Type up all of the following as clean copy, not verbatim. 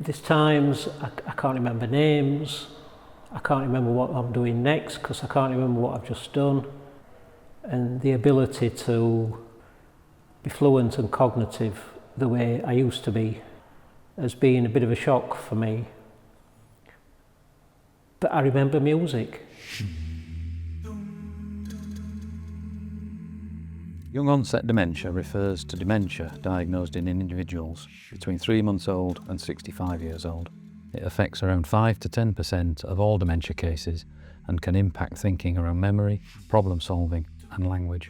There's times I can't remember names, I can't remember what I'm doing next because I can't remember what I've just done. And the ability to be fluent and cognitive the way I used to be has been a bit of a shock for me. But I remember music. Young-onset dementia refers to dementia diagnosed in individuals between 3 months old and 65 years old. It affects around 5 to 10% of all dementia cases and can impact thinking around memory, problem solving and language.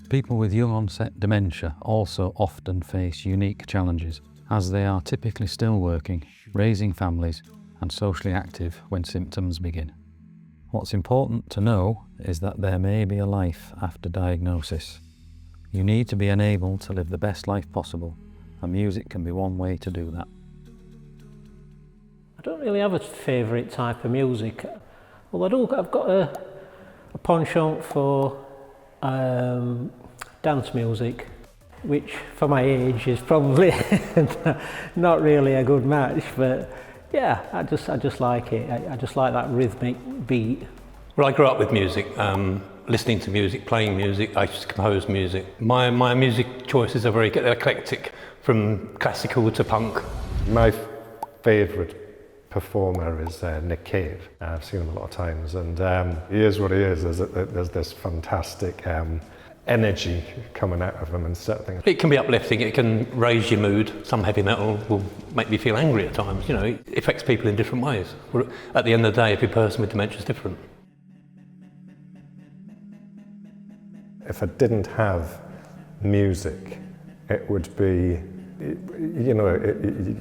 People with young-onset dementia also often face unique challenges as they are typically still working, raising families and socially active when symptoms begin. What's important to know is that there may be a life after diagnosis. You need to be enabled to live the best life possible, and music can be one way to do that. I don't really have a favourite type of music. Well, I've got a penchant for dance music, which for my age is probably not really a good match, but yeah, I just like it. I just like that rhythmic beat. Well, I grew up with music, listening to music, playing music. I used to compose music. My music choices are very eclectic, from classical to punk. My favourite performer is Nick Cave. I've seen him a lot of times, and he is what he is. There's this fantastic energy coming out of him and certain things. It can be uplifting, it can raise your mood. Some heavy metal will make me feel angry at times. You know, it affects people in different ways. At the end of the day, every person with dementia is different. If I didn't have music, it would be, you know,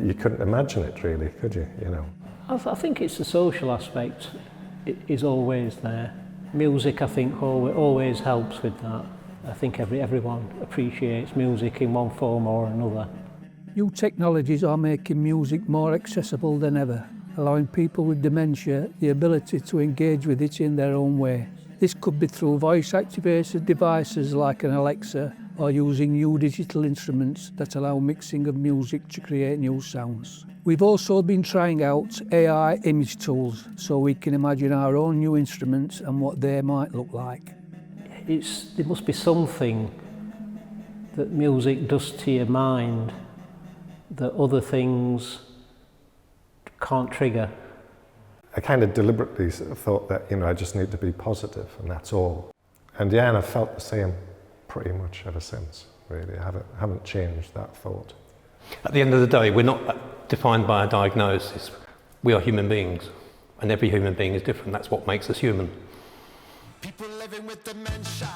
you couldn't imagine it really, could you? You know. I think it's the social aspect is always there. Music, I think, always helps with that. I think everyone appreciates music in one form or another. New technologies are making music more accessible than ever, allowing people with dementia the ability to engage with it in their own way. This could be through voice-activated devices like an Alexa, or using new digital instruments that allow mixing of music to create new sounds. We've also been trying out AI image tools so we can imagine our own new instruments and what they might look like. There must be something that music does to your mind that other things can't trigger. I kind of deliberately thought that, you know, I just need to be positive and that's all. And yeah, and I've felt the same pretty much ever since, really. I haven't changed that thought. At the end of the day, we're not defined by a diagnosis. We are human beings, and every human being is different. That's what makes us human. People living with dementia.